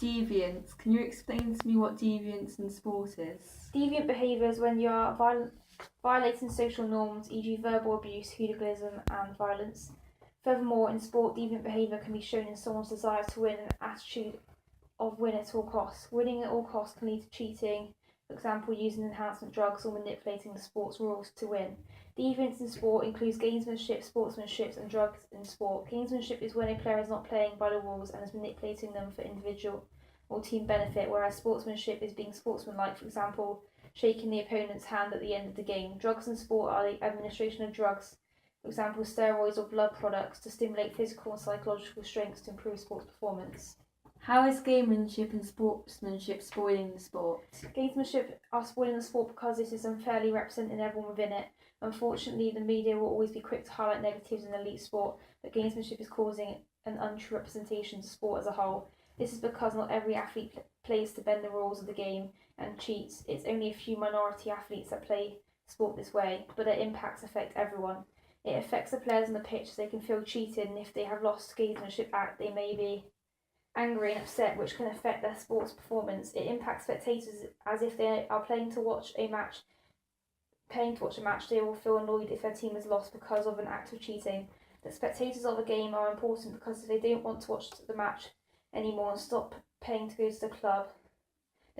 Deviance. Can you explain to me what deviance in sport is? Deviant behaviour is when you are violating social norms, e.g. verbal abuse, hooliganism and violence. Furthermore, in sport, deviant behaviour can be shown in someone's desire to win and attitude of win at all costs. Winning at all costs can lead to cheating, for example using enhancement drugs or manipulating the sport's rules to win. Deviance in sport includes gamesmanship, sportsmanship and drugs in sport. Gamesmanship is when a player is not playing by the rules and is manipulating them for individual or team benefit, whereas sportsmanship is being sportsmanlike, for example shaking the opponent's hand at the end of the game. Drugs in sport are the administration of drugs, for example steroids or blood products, to stimulate physical and psychological strengths to improve sports performance. How is gamemanship and sportsmanship spoiling the sport? Gamesmanship are spoiling the sport because this is unfairly representing everyone within it. Unfortunately, the media will always be quick to highlight negatives in elite sport, but gamesmanship is causing an untrue representation to sport as a whole. This is because not every athlete plays to bend the rules of the game and cheats. It's only a few minority athletes that play sport this way, but their impacts affect everyone. It affects the players on the pitch, so they can feel cheated, and if they have lost gamesmanship act, they may be angry and upset, which can affect their sports performance. It impacts spectators as if they are paying to watch a match, they will feel annoyed if their team is lost because of an act of cheating. The spectators of a game are important because if they don't want to watch the match anymore and stop paying to go to the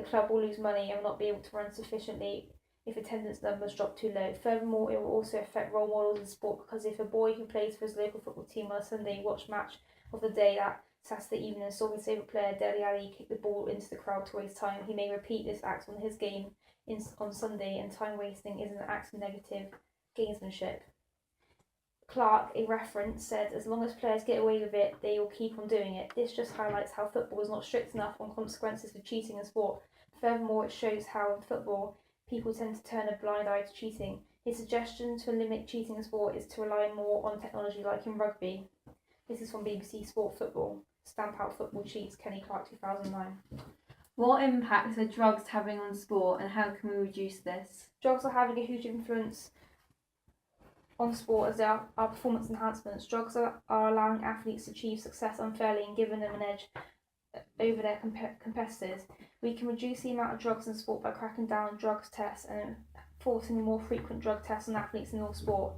club will lose money and will not be able to run sufficiently if attendance numbers drop too low. Furthermore, it will also affect role models in sport, because if a boy who plays for his local football team on a Sunday watch match of the day that Saturday evening and saw his favourite player Dele Alli kick the ball into the crowd to waste time, he may repeat this act on his game on Sunday, and time wasting is an act of negative gamesmanship. Clark, a reference, said, "As long as players get away with it, they will keep on doing it." This just highlights how football is not strict enough on consequences for cheating in sport. Furthermore, it shows how in football people tend to turn a blind eye to cheating. His suggestion to eliminate cheating in sport is to rely more on technology like in rugby. This is from BBC Sport Football. Stamp out football cheats, Kenny Clark 2009. What impact are drugs having on sport, and how can we reduce this? Drugs are having a huge influence on sport as they are performance enhancements. Drugs are allowing athletes to achieve success unfairly and giving them an edge over their competitors. We can reduce the amount of drugs in sport by cracking down on drugs tests and forcing more frequent drug tests on athletes in all sport.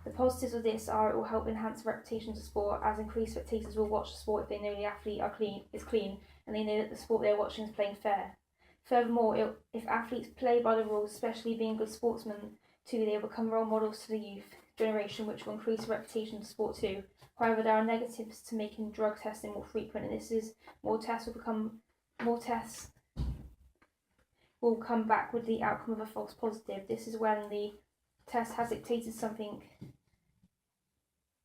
The positives of this are it will help enhance the reputation of sport, as increased spectators will watch the sport if they know the athlete is clean and they know that the sport they are watching is playing fair. Furthermore, if athletes play by the rules, especially being good sportsmen too, they will become role models to the youth generation, which will increase the reputation of sport too. However, there are negatives to making drug testing more frequent, and this is more tests will come back with the outcome of a false positive. This is when the test has dictated something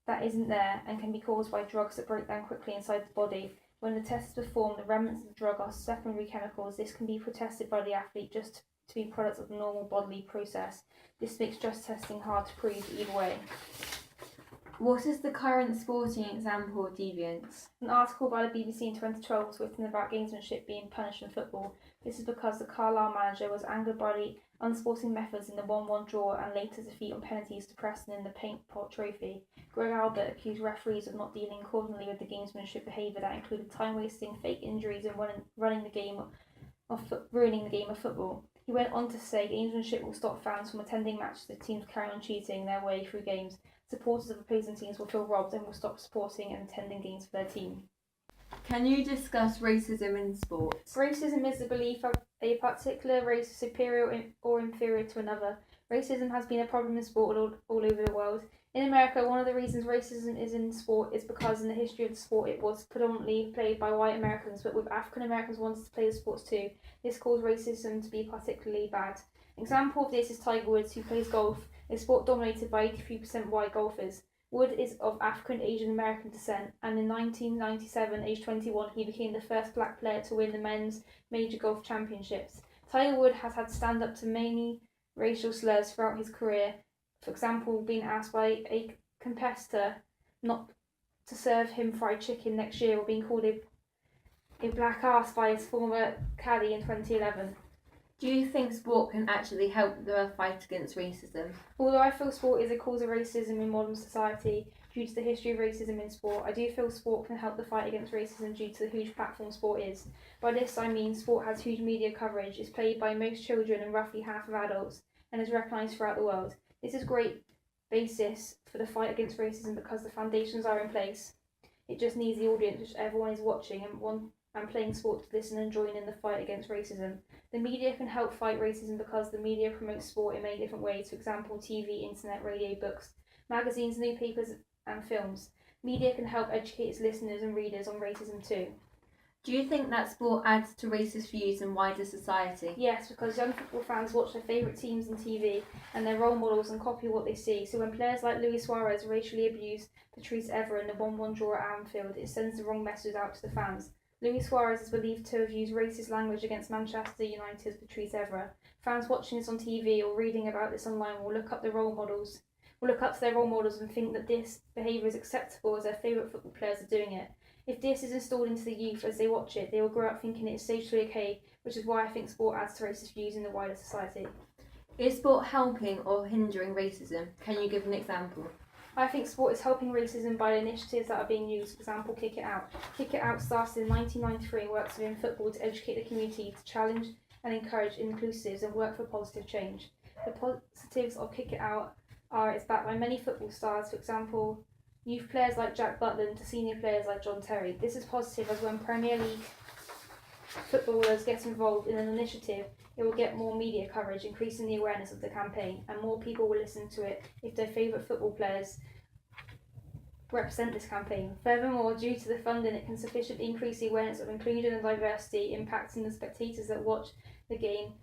that isn't there and can be caused by drugs that break down quickly inside the body. When the test is performed, the remnants of the drug are secondary chemicals. This can be protested by the athlete just to be products of the normal bodily process. This makes drug testing hard to prove either way. What is the current sporting example of deviance? An article by the BBC in 2012 was written about gamesmanship being punished in football. This is because the Carlisle manager was angered by the unsporting methods in the 1-1 draw and later defeat on penalties to Preston in the Paint Pot Trophy. Greg Albert accused referees of not dealing accordingly with the gamesmanship behaviour that included time wasting, fake injuries and ruining the game of football. He went on to say gamesmanship will stop fans from attending matches if teams carry on cheating their way through games. Supporters of opposing teams will feel robbed and will stop supporting and attending games for their team. Can you discuss racism in sport? Racism is the belief that a particular race is superior or inferior to another. Racism has been a problem in sport all over the world. In America, one of the reasons racism is in sport is because in the history of the sport it was predominantly played by white Americans, but with African Americans wanting to play the sports too. This caused racism to be particularly bad. An example of this is Tiger Woods, who plays golf, a sport dominated by 83% white golfers. Wood is of African Asian American descent, and in 1997, aged 21, he became the first black player to win the men's major golf championships. Tiger Woods has had to stand up to many racial slurs throughout his career. For example, being asked by a competitor not to serve him fried chicken next year, or being called a black ass by his former caddy in 2011. Do you think sport can actually help the fight against racism? Although I feel sport is a cause of racism in modern society, due to the history of racism in sport. I do feel sport can help the fight against racism due to the huge platform sport is. By this I mean sport has huge media coverage, is played by most children and roughly half of adults, and is recognised throughout the world. This is great basis for the fight against racism because the foundations are in place. It just needs the audience, which everyone is watching and playing sport to listen and join in the fight against racism. The media can help fight racism because the media promotes sport in many different ways, for example, TV, internet, radio, books, magazines, newspapers, and films. Media can help educate its listeners and readers on racism too. Do you think that sport adds to racist views in wider society? Yes, because young football fans watch their favourite teams on TV and their role models and copy what they see. So when players like Luis Suarez racially abuse Patrice Evra in the 1-1 draw at Anfield, it sends the wrong message out to the fans. Luis Suarez is believed to have used racist language against Manchester United's Patrice Evra. Fans watching this on TV or reading about this online will look up to their role models and think that this behaviour is acceptable as their favourite football players are doing it. If this is installed into the youth as they watch it, they will grow up thinking it is socially okay, which is why I think sport adds to racist views in the wider society. Is sport helping or hindering racism? Can you give an example? I think sport is helping racism by the initiatives that are being used. For example, Kick It Out. Kick It Out started in 1993 and works within football to educate the community, to challenge and encourage inclusives and work for positive change. The positives of Kick It Out are it's backed by many football stars, for example, youth players like Jack Butland to senior players like John Terry. This is positive as when Premier League footballers get involved in an initiative, it will get more media coverage, increasing the awareness of the campaign, and more people will listen to it if their favourite football players represent this campaign. Furthermore, due to the funding, it can sufficiently increase the awareness of inclusion and diversity, impacting the spectators that watch the game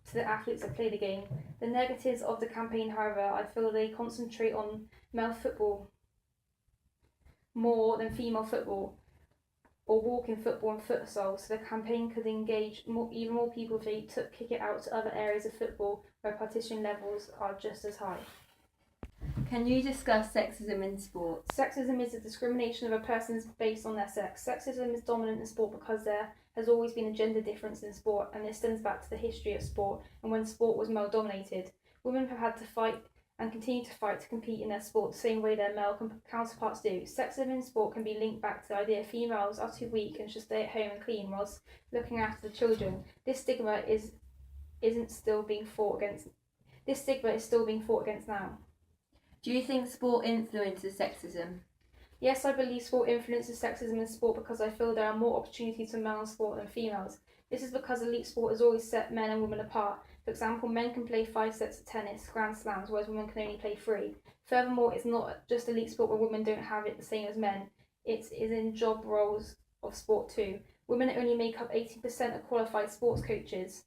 to the athletes that play the game. The negatives of the campaign, however, I feel they concentrate on male football more than female football, or walking football and futsal, so the campaign could engage even more people if they Kick It Out to other areas of football where participation levels are just as high. Can you discuss sexism in sport? Sexism is a discrimination of a person based on their sex. Sexism is dominant in sport because there has always been a gender difference in sport, and this stems back to the history of sport and when sport was male dominated. Women have had to fight and continue to fight to compete in their sport the same way their male counterparts do. Sexism in sport can be linked back to the idea females are too weak and should stay at home and clean whilst looking after the children. This stigma is still being fought against now. Do you think sport influences sexism? Yes, I believe sport influences sexism in sport because I feel there are more opportunities for male sport than females. This is because elite sport has always set men and women apart. For example, men can play 5 sets of tennis, Grand Slams, whereas women can only play 3. Furthermore, it's not just elite sport where women don't have it the same as men. It is in job roles of sport too. Women only make up 18% of qualified sports coaches,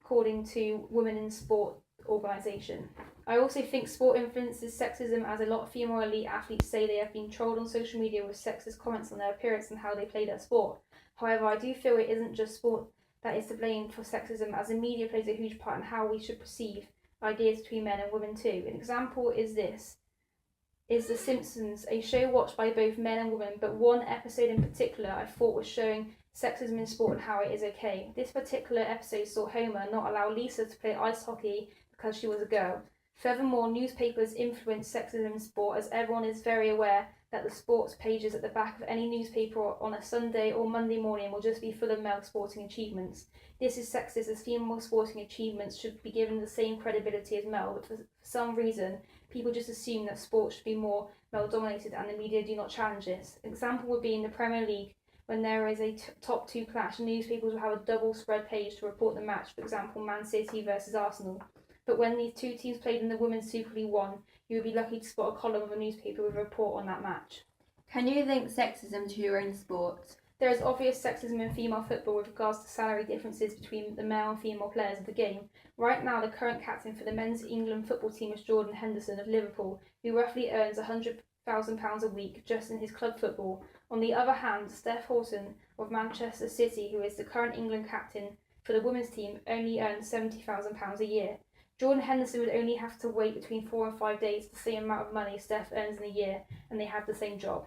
according to Women in Sport organisation. I also think sport influences sexism as a lot of female elite athletes say they have been trolled on social media with sexist comments on their appearance and how they play their sport. However, I do feel it isn't just sport that is to blame for sexism, as the media plays a huge part in how we should perceive ideas between men and women too. An example is The Simpsons, a show watched by both men and women, but one episode in particular I thought was showing sexism in sport and how it is okay. This particular episode saw Homer not allow Lisa to play ice hockey because she was a girl. Furthermore, newspapers influence sexism in sport, as everyone is very aware that the sports pages at the back of any newspaper on a Sunday or Monday morning will just be full of male sporting achievements. This is sexist, as female sporting achievements should be given the same credibility as male, but for some reason people just assume that sports should be more male dominated and the media do not challenge this. An example would be in the Premier League. When there is a top 2 clash, newspapers will have a double spread page to report the match, for example Man City versus Arsenal. But when these two teams played in the Women's Super League 1, you would be lucky to spot a column of a newspaper with a report on that match. Can you link sexism to your own sport? There is obvious sexism in female football with regards to salary differences between the male and female players of the game. Right now, the current captain for the men's England football team is Jordan Henderson of Liverpool, who roughly earns £100,000 a week just in his club football. On the other hand, Steph Houghton of Manchester City, who is the current England captain for the women's team, only earns £70,000 a year. Jordan Henderson would only have to wait between 4 and 5 days, the same amount of money Steph earns in a year, and they have the same job.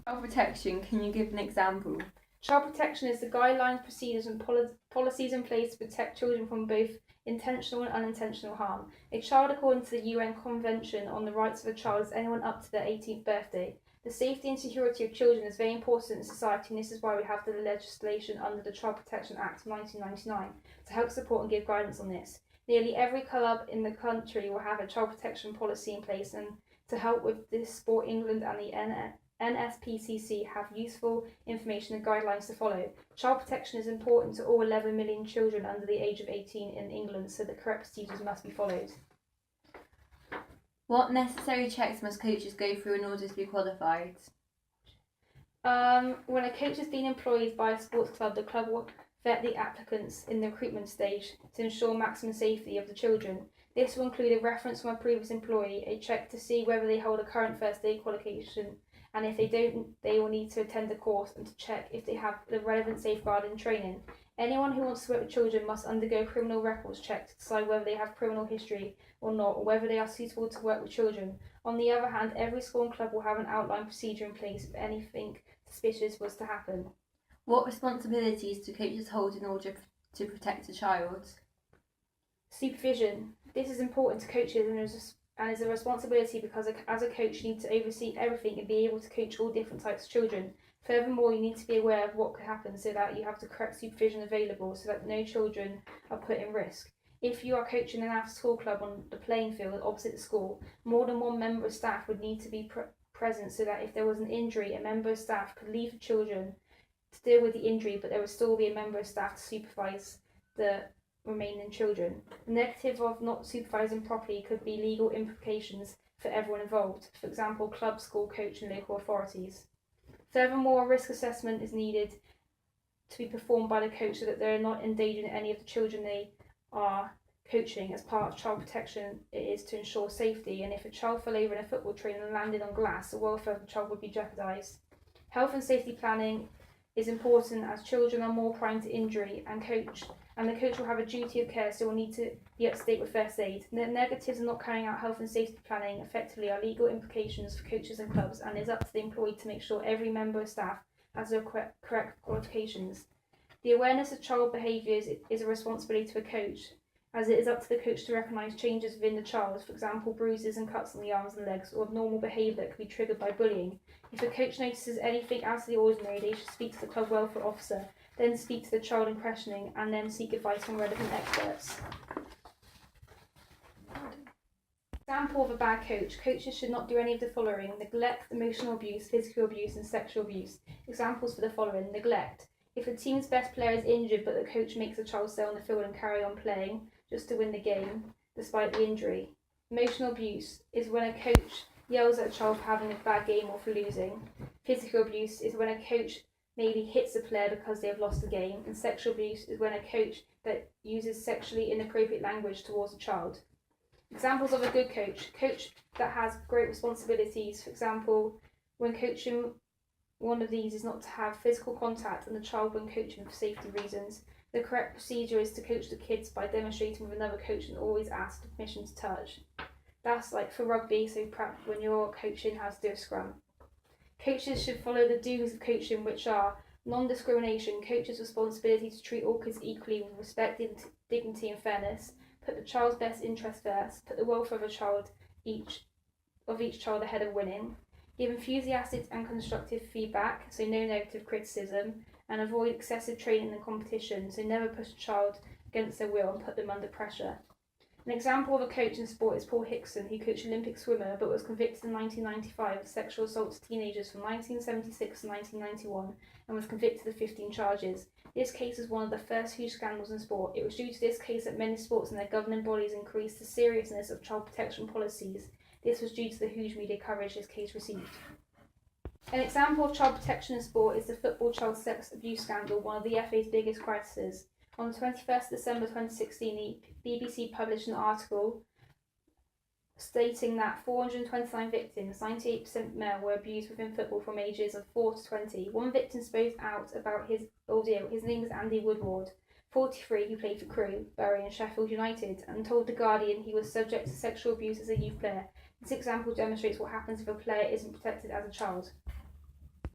Child protection, can you give an example? Child protection is the guidelines, procedures, and policies in place to protect children from both intentional and unintentional harm. A child, according to the UN Convention on the Rights of a Child, is anyone up to their 18th birthday. The safety and security of children is very important in society, and this is why we have the legislation under the Child Protection Act of 1999 to help support and give guidance on this. Nearly every club in the country will have a child protection policy in place, and to help with this, Sport England and the NSPCC have useful information and guidelines to follow. Child protection is important to all 11 million children under the age of 18 in England, so the correct procedures must be followed. What necessary checks must coaches go through in order to be qualified? When a coach has been employed by a sports club, the club will vet the applicants in the recruitment stage to ensure maximum safety of the children. This will include a reference from a previous employee, a check to see whether they hold a current first aid qualification, and if they don't, they will need to attend a course and to check if they have the relevant safeguarding training. Anyone who wants to work with children must undergo a criminal records check to decide whether they have criminal history or not, or whether they are suitable to work with children. On the other hand, every school and club will have an outline procedure in place if anything suspicious was to happen. What responsibilities do coaches hold in order to protect a child? Supervision. This is important to coaches and is a responsibility because as a coach you need to oversee everything and be able to coach all different types of children. Furthermore, you need to be aware of what could happen so that you have the correct supervision available so that no children are put in risk. If you are coaching an after-school club on the playing field opposite the school, more than one member of staff would need to be present so that if there was an injury, a member of staff could leave the children to deal with the injury, but there would still be a member of staff to supervise the remaining children. The negative of not supervising properly could be legal implications for everyone involved, for example, club, school, coach and local authorities. Furthermore, a risk assessment is needed to be performed by the coach so that they are not endangering any of the children they are coaching. As part of child protection, it is to ensure safety, and if a child fell over in a football train and landed on glass, the welfare of the child would be jeopardised. Health and safety planning is important as children are more prone to injury, and the coach will have a duty of care, so will need to be up to date with first aid. The negatives of not carrying out health and safety planning effectively are legal implications for coaches and clubs, and it is up to the employee to make sure every member of staff has the correct qualifications. The awareness of child behaviours is a responsibility to a coach, as it is up to the coach to recognise changes within the child, for example bruises and cuts on the arms and legs, or abnormal behaviour that could be triggered by bullying. If a coach notices anything out of the ordinary, they should speak to the club welfare officer, then speak to the child in questioning, and then seek advice from relevant experts. Example of a bad coach. Coaches should not do any of the following: neglect, emotional abuse, physical abuse and sexual abuse. Examples for the following: neglect. If a team's best player is injured but the coach makes the child stay on the field and carry on playing just to win the game despite the injury. Emotional abuse is when a coach yells at a child for having a bad game or for losing. Physical abuse is when a coach maybe hits a player because they have lost the game. And sexual abuse is when a coach that uses sexually inappropriate language towards a child. Examples of a good coach. Coach that has great responsibilities. For example, when coaching, one of these is not to have physical contact and the child when coaching for safety reasons. The correct procedure is to coach the kids by demonstrating with another coach and always ask for permission to touch. That's like for rugby, so when you're coaching how to do a scrum. Coaches should follow the do's of coaching, which are non-discrimination, coaches' responsibility to treat all kids equally with respect, dignity and fairness, put the child's best interest first, put the welfare of each child ahead of winning, give enthusiastic and constructive feedback, so no negative criticism, and avoid excessive training and competition, so never push a child against their will and put them under pressure. An example of a coach in sport is Paul Hickson, who coached Olympic swimmer but was convicted in 1995 of sexual assault to teenagers from 1976 to 1991 and was convicted of 15 charges. This case is one of the first huge scandals in sport. It was due to this case that many sports and their governing bodies increased the seriousness of child protection policies. This was due to the huge media coverage this case received. An example of child protection in sport is the football child sex abuse scandal, one of the FA's biggest crises. On the 21st December 2016, the BBC published an article stating that 429 victims, 98% male, were abused within football from ages of 4 to 20. One victim spoke out about his ordeal. His name was Andy Woodward, 43, who played for Crewe, Bury and Sheffield United, and told The Guardian he was subject to sexual abuse as a youth player. This example demonstrates what happens if a player isn't protected as a child.